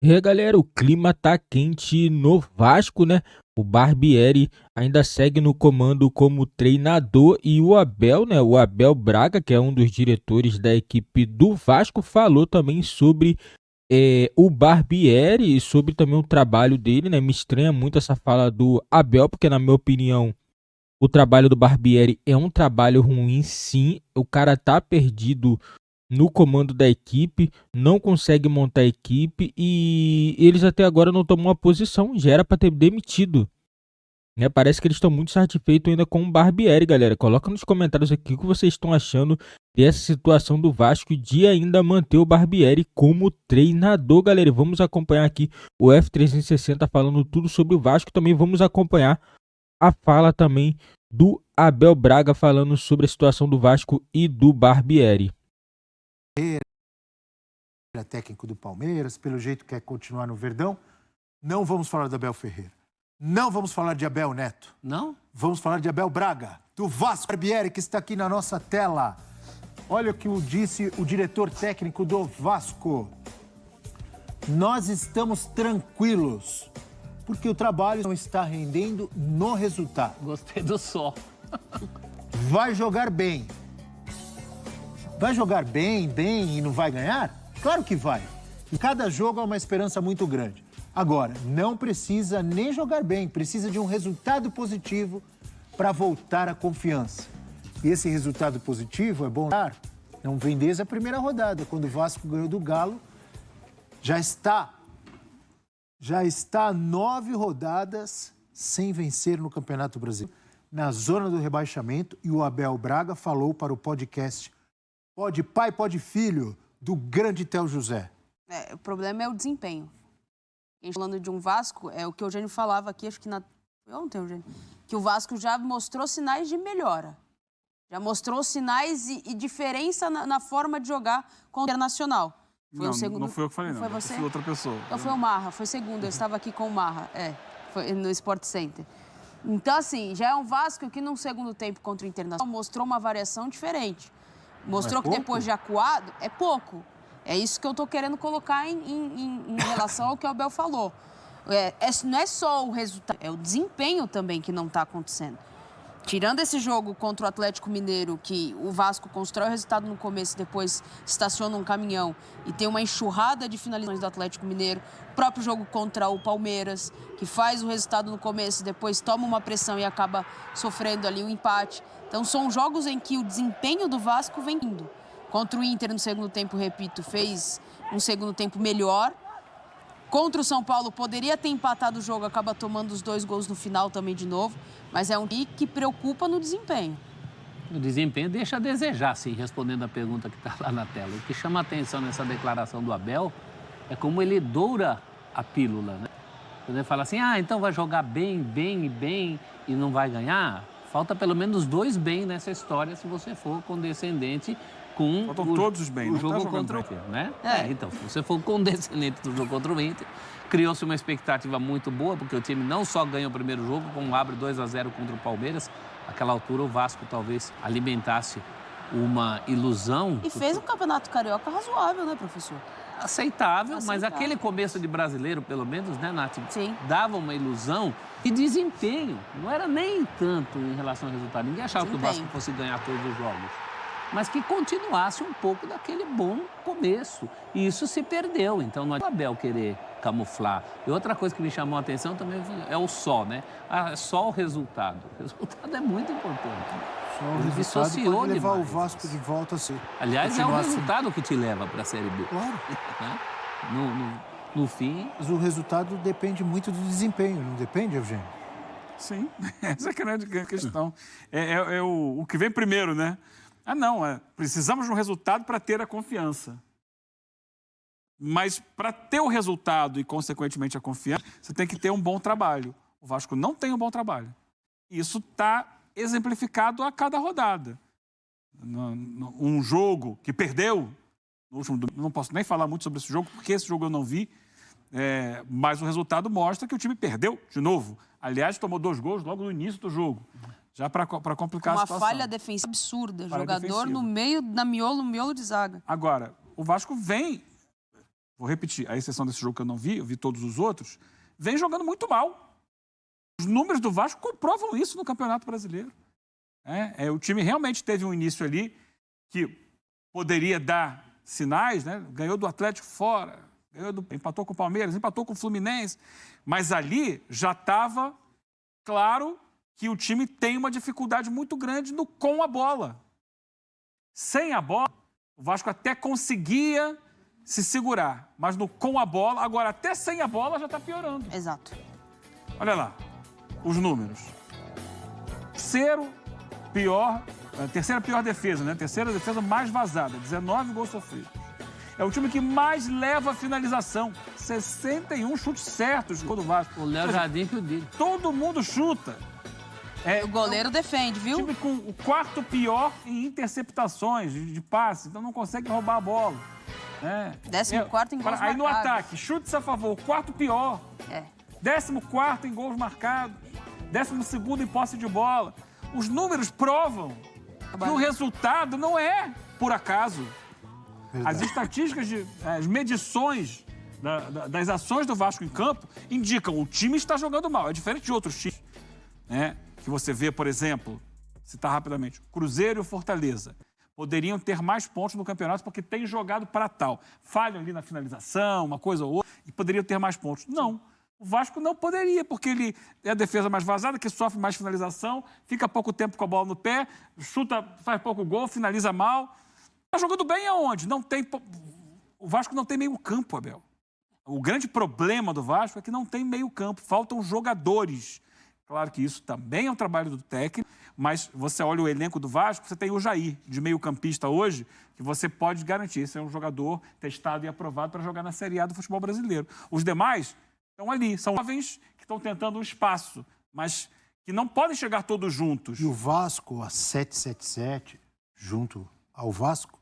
E aí, galera, o clima tá quente no Vasco, né? O Barbieri ainda segue no comando como treinador e o Abel, né? O Abel Braga, que é um dos diretores da equipe do Vasco, falou também sobre o Barbieri e sobre também o trabalho dele, né? Me estranha muito essa fala do Abel, porque na minha opinião o trabalho do Barbieri é um trabalho ruim, sim. O cara tá perdido no comando da equipe, não consegue montar a equipe e eles até agora não tomam uma posição, já era para ter demitido. Né? Parece que eles estão muito satisfeitos ainda com o Barbieri, galera. Coloca nos comentários aqui o que vocês estão achando dessa situação do Vasco de ainda manter o Barbieri como treinador, galera. E vamos acompanhar aqui o F360 falando tudo sobre o Vasco. Também vamos acompanhar a fala também do Abel Braga falando sobre a situação do Vasco e do Barbieri. Técnico do Palmeiras, pelo jeito quer continuar no Verdão. Não vamos falar de Abel Ferreira. Não vamos falar de Abel Neto. Não? Vamos falar de Abel Braga, do Vasco. Barbieri, que está aqui na nossa tela. Olha o que disse o diretor técnico do Vasco. Nós estamos tranquilos, porque o trabalho não está rendendo no resultado. Gostei do só. Vai jogar bem. Vai jogar bem e não vai ganhar? Claro que vai. E cada jogo é uma esperança muito grande. Agora, não precisa nem jogar bem, precisa de um resultado positivo para voltar a confiança. E esse resultado positivo é bom. Não vem desde a primeira rodada, quando o Vasco ganhou do Galo. Já está 9 rodadas sem vencer no Campeonato Brasileiro, na zona do rebaixamento, e o Abel Braga falou para o podcast Pode Pai, Pode Filho, do grande Théo José. O problema é o desempenho. A gente falando de um Vasco, é o que o Eugênio falava aqui, acho que ontem, Eugênio, que o Vasco já mostrou sinais de melhora. Já mostrou sinais e diferença na forma de jogar com o Internacional. Foi não fui eu que falei, não. Foi você? Foi outra pessoa. Então foi o Marra, foi segundo, eu estava aqui com o Marra, foi no Sport Center. Então, assim, já é um Vasco que no segundo tempo contra o Internacional mostrou uma variação diferente. Mostrou que depois de acuado, é pouco. É isso que eu estou querendo colocar em relação ao que o Abel falou. Não é só o resultado, é o desempenho também que não está acontecendo. Tirando esse jogo contra o Atlético Mineiro, que o Vasco constrói o resultado no começo e depois estaciona um caminhão e tem uma enxurrada de finalizações do Atlético Mineiro, o próprio jogo contra o Palmeiras, que faz o resultado no começo e depois toma uma pressão e acaba sofrendo ali um empate. Então são jogos em que o desempenho do Vasco vem indo. Contra o Inter no segundo tempo, repito, fez um segundo tempo melhor. Contra o São Paulo, poderia ter empatado o jogo, acaba tomando os 2 gols no final também de novo. Mas é um time que preocupa no desempenho. O desempenho deixa a desejar, sim, respondendo a pergunta que está lá na tela. O que chama a atenção nessa declaração do Abel é como ele doura a pílula, né? Quando ele fala assim, então vai jogar bem e não vai ganhar, falta pelo menos 2 bem nessa história se você for condescendente com todos os bem, o jogo contra o Inter, né? Então, se você for condescendente do jogo contra o Inter, criou-se uma expectativa muito boa, porque o time não só ganha o primeiro jogo, como abre 2-0 contra o Palmeiras. Naquela altura, o Vasco talvez alimentasse uma ilusão. E fez um campeonato carioca razoável, né, professor? Aceitável, mas aquele começo de brasileiro, pelo menos, né, Nath? Sim. Dava uma ilusão de desempenho. Não era nem tanto em relação ao resultado. Ninguém achava que o Vasco fosse ganhar todos os jogos. Mas que continuasse um pouco daquele bom começo. E isso se perdeu. Então, não é o Abel querer camuflar. E outra coisa que me chamou a atenção também é o só, né? Só o resultado. O resultado é muito importante. Só o resultado pode levar o Vasco de volta a ser. Aliás, é o resultado que te leva para a Série B. Claro. No fim... Mas o resultado depende muito do desempenho, não depende, Eugênio? Sim, essa é a grande questão. É o que vem primeiro, né? Precisamos de um resultado para ter a confiança. Mas para ter o resultado e, consequentemente, a confiança, você tem que ter um bom trabalho. O Vasco não tem um bom trabalho. Isso está exemplificado a cada rodada. Um jogo que perdeu, no último domingo, não posso nem falar muito sobre esse jogo, porque esse jogo eu não vi, mas o resultado mostra que o time perdeu de novo. Aliás, tomou 2 gols logo no início do jogo. Já para complicar a situação. Uma falha defensiva absurda. Jogador no miolo de zaga. Agora, o Vasco vem vou repetir, a exceção desse jogo que eu não vi, eu vi todos os outros, vem jogando muito mal. Os números do Vasco comprovam isso no Campeonato Brasileiro. O time realmente teve um início ali que poderia dar sinais, né? Ganhou do Atlético fora, empatou com o Palmeiras, empatou com o Fluminense, mas ali já estava claro que o time tem uma dificuldade muito grande com a bola. Sem a bola, o Vasco até conseguia se segurar, mas com a bola, agora até sem a bola já está piorando. Exato. Olha lá, os números. Terceira pior defesa, né? Terceira defesa mais vazada, 19 gols sofridos. É o time que mais leva a finalização, 61 chutes certos do Vasco. O Léo Jardim que o dele. Todo mumundo chuta. O goleiro defende, viu? Time com o quarto pior em interceptações de passe, então não consegue roubar a bola. 14º em gols marcados. Aí no ataque, chutes a favor, o quarto pior. 14º em gols marcados. 12º em posse de bola. Os números provam que o resultado não é por acaso. Verdade. As estatísticas, as medições das ações do Vasco em campo indicam que o time está jogando mal. É diferente de outros times, que você vê, por exemplo, citar rapidamente, Cruzeiro e Fortaleza. Poderiam ter mais pontos no campeonato porque têm jogado para tal. Falham ali na finalização, uma coisa ou outra, e poderiam ter mais pontos. Não. O Vasco não poderia, porque ele é a defesa mais vazada, que sofre mais finalização, fica pouco tempo com a bola no pé, chuta, faz pouco gol, finaliza mal. Está jogando bem aonde? O Vasco não tem meio campo, Abel. O grande problema do Vasco é que não tem meio campo, faltam jogadores. Claro que isso também é um trabalho do técnico, mas você olha o elenco do Vasco, você tem o Jair, de meio campista hoje, que você pode garantir. Esse é um jogador testado e aprovado para jogar na Série A do futebol brasileiro. Os demais estão ali, são jovens que estão tentando um espaço, mas que não podem chegar todos juntos. E o Vasco, a 777, junto ao Vasco,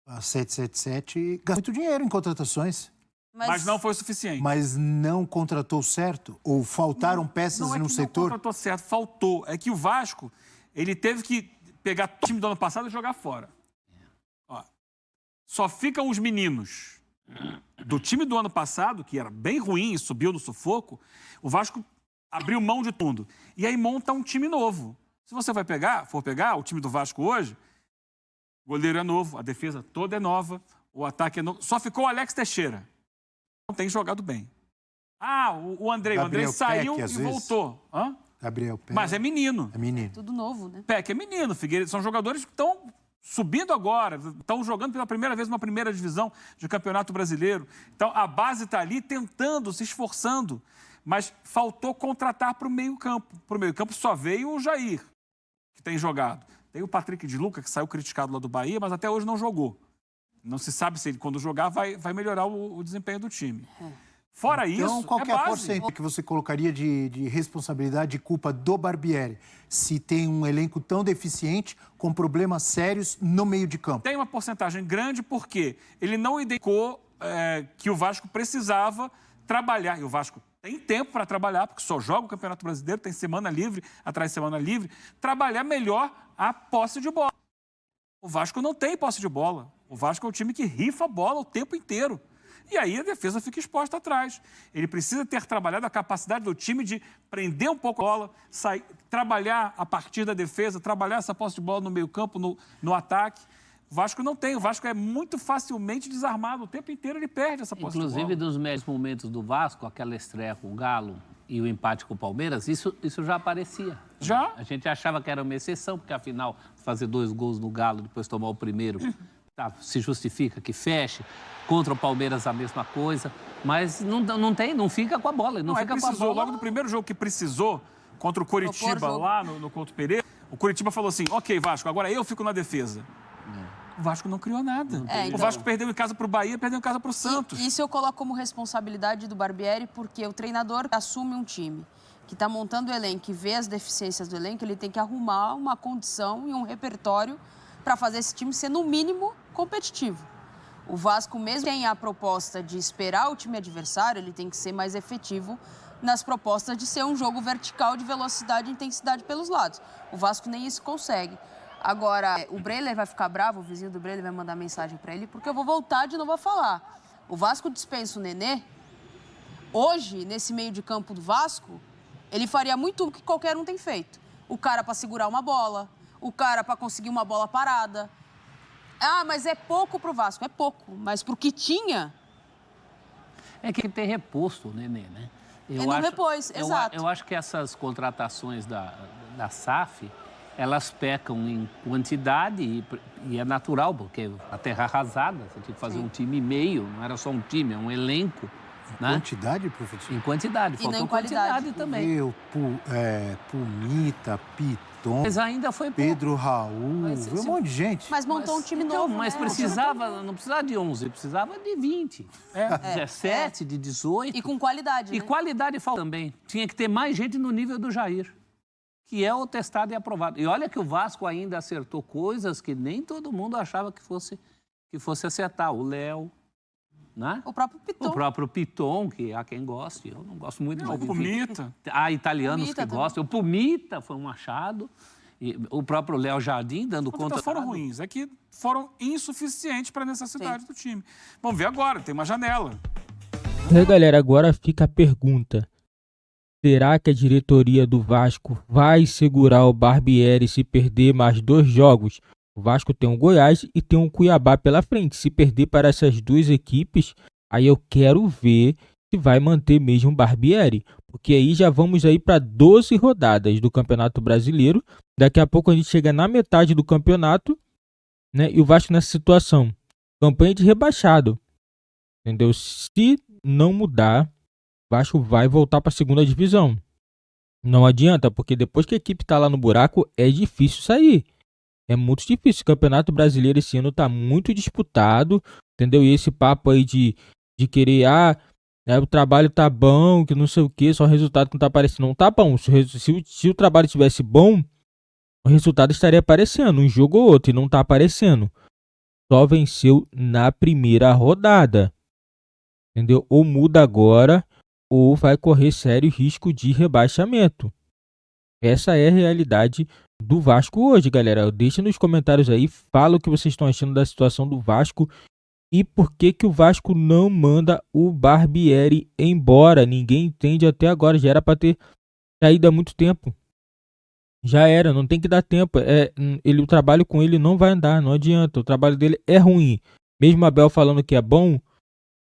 a 777 gastou muito dinheiro em contratações. Mas não foi o suficiente. Mas não contratou certo? Ou faltaram peças no setor? Não contratou certo, faltou. É que o Vasco, ele teve que pegar o time do ano passado e jogar fora. Só ficam os meninos do time do ano passado, que era bem ruim e subiu no sufoco. O Vasco abriu mão de tudo. E aí monta um time novo. Se você for pegar o time do Vasco hoje, o goleiro é novo, a defesa toda é nova, o ataque é novo. Só ficou o Alex Teixeira. Não tem jogado bem. O Andrei saiu e voltou. Gabriel Peck. Mas é menino. É menino. Tudo novo, né? Peck é menino. Figueiredo são jogadores que estão subindo agora, estão jogando pela primeira vez uma primeira divisão de Campeonato Brasileiro. Então, a base está ali tentando, se esforçando, mas faltou contratar para o meio-campo. Para o meio-campo só veio o Jair, que tem jogado. Tem o Patrick de Luca, que saiu criticado lá do Bahia, mas até hoje não jogou. Não se sabe se ele, quando jogar, vai melhorar o desempenho do time. Fora isso, então, qual é a base. porcentagem que você colocaria de responsabilidade, de culpa do Barbieri, se tem um elenco tão deficiente, com problemas sérios no meio de campo? Tem uma porcentagem grande porque ele não identificou que o Vasco precisava trabalhar. E o Vasco tem tempo para trabalhar, porque só joga o Campeonato Brasileiro, tem semana livre, atrás de semana livre. Trabalhar melhor a posse de bola. O Vasco não tem posse de bola. O Vasco é um time que rifa a bola o tempo inteiro. E aí a defesa fica exposta atrás. Ele precisa ter trabalhado a capacidade do time de prender um pouco a bola, trabalhar a partir da defesa, trabalhar essa posse de bola no meio-campo, no ataque. O Vasco não tem. O Vasco é muito facilmente desarmado. O tempo inteiro ele perde essa posse de bola. Inclusive, dos melhores momentos do Vasco, aquela estreia com o Galo e o empate com o Palmeiras, isso já aparecia. Já? A gente achava que era uma exceção, porque afinal, fazer 2 gols no Galo, depois tomar o primeiro, se justifica que feche. Contra o Palmeiras a mesma coisa, mas não fica com a bola. Não fica precisou, com a bola. Logo no primeiro jogo que precisou, contra o Coritiba, lá no Couto Pereira, o Coritiba falou assim, ok, Vasco, agora eu fico na defesa. O Vasco não criou nada. O Vasco perdeu em casa para o Bahia, perdeu em casa para o Santos. Isso eu coloco como responsabilidade do Barbieri, porque o treinador assume um time que está montando o elenco e vê as deficiências do elenco, ele tem que arrumar uma condição e um repertório para fazer esse time ser, no mínimo, competitivo. O Vasco, mesmo tem a proposta de esperar o time adversário, ele tem que ser mais efetivo nas propostas de ser um jogo vertical de velocidade e intensidade pelos lados. O Vasco nem isso consegue. Agora, o Breler vai ficar bravo, o vizinho do Breler vai mandar mensagem para ele, porque eu vou voltar de novo a falar. o Vasco dispensa o Nenê, hoje, nesse meio de campo do Vasco, ele faria muito o que qualquer um tem feito. O cara para segurar uma bola, o cara para conseguir uma bola parada. Ah, mas é pouco pro Vasco. É pouco, mas pro que tinha... É que tem reposto o Nenê, né? Ele não repôs, exato. Eu acho que essas contratações da SAF, elas pecam em quantidade e é natural, porque a terra arrasada, você tinha que fazer um time e meio, não era só um time, é um elenco. Né? Quantidade, professor? Em quantidade, faltou quantidade também. Eu, Pumita, Piton, Mas ainda foi pouco. Pedro Raul, um monte de gente. Mas montou um time novo, mas né? não precisava de 11, precisava de 20. 17, de 18. E com qualidade, E né? qualidade falta também. Tinha que ter mais gente no nível do Jair, que é o testado e aprovado. E olha que o Vasco ainda acertou coisas que nem todo mundo achava que fosse acertar. O Léo, né? O próprio Piton. O próprio Piton, que há quem goste. Eu não gosto muito. O Pumita. Há italianos Pumita que também. gostam. O Pumita foi um achado. E o próprio Léo Jardim dando conta. Não foram ruins, é que foram insuficientes para a necessidade do time. Vamos ver agora, tem uma janela. Galera, agora fica a pergunta. Será que a diretoria do Vasco vai segurar o Barbieri se perder mais 2 jogos? O Vasco tem um Goiás e tem um Cuiabá pela frente. Se perder para essas 2 equipes, aí eu quero ver se vai manter mesmo o Barbieri. Porque aí já vamos aí para 12 rodadas do Campeonato Brasileiro. Daqui a pouco a gente chega na metade do campeonato, né? E o Vasco nessa situação. Campanha de rebaixado. Entendeu? Se não mudar, o Vasco vai voltar para a segunda divisão. Não adianta, porque depois que a equipe está lá no buraco, é difícil sair. É muito difícil. O Campeonato Brasileiro esse ano está muito disputado, entendeu? E esse papo aí de querer, o trabalho tá bom, que não sei o que, só o resultado que não tá aparecendo. Não tá bom. Se o trabalho estivesse bom, o resultado estaria aparecendo, um jogo ou outro, e não tá aparecendo. Só venceu na primeira rodada. Entendeu? Ou muda agora, ou vai correr sério risco de rebaixamento. Essa é a realidade do Vasco hoje, galera. Deixa nos comentários aí, fala o que vocês estão achando da situação do Vasco e por que o Vasco não manda o Barbieri embora. Ninguém entende até agora, já era para ter saído há muito tempo. Já era, não tem que dar tempo. O trabalho com ele não vai andar, não adianta. O trabalho dele é ruim. Mesmo Abel falando que é bom,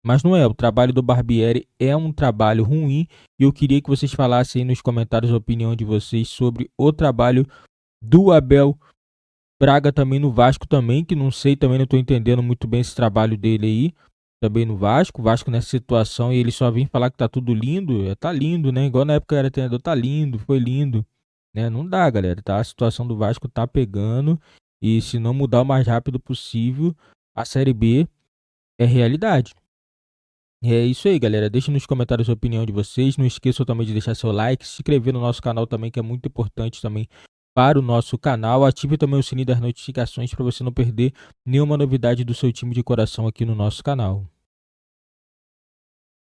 mas não é. O trabalho do Barbieri é um trabalho ruim. E eu queria que vocês falassem aí nos comentários a opinião de vocês sobre o trabalho do Abel Braga também no Vasco também, que não sei, também não estou entendendo muito bem esse trabalho dele aí, também no Vasco. O Vasco nessa situação e ele só vem falar que tá tudo lindo. Tá lindo, né? Igual na época era treinador, tá lindo, foi lindo. Né? Não dá, galera, tá? A situação do Vasco tá pegando e se não mudar o mais rápido possível, a Série B é realidade. É isso aí, galera. Deixe nos comentários a opinião de vocês. Não esqueçam também de deixar seu like, se inscrever no nosso canal também, que é muito importante também para o nosso canal. Ative também o sininho das notificações para você não perder nenhuma novidade do seu time de coração aqui no nosso canal.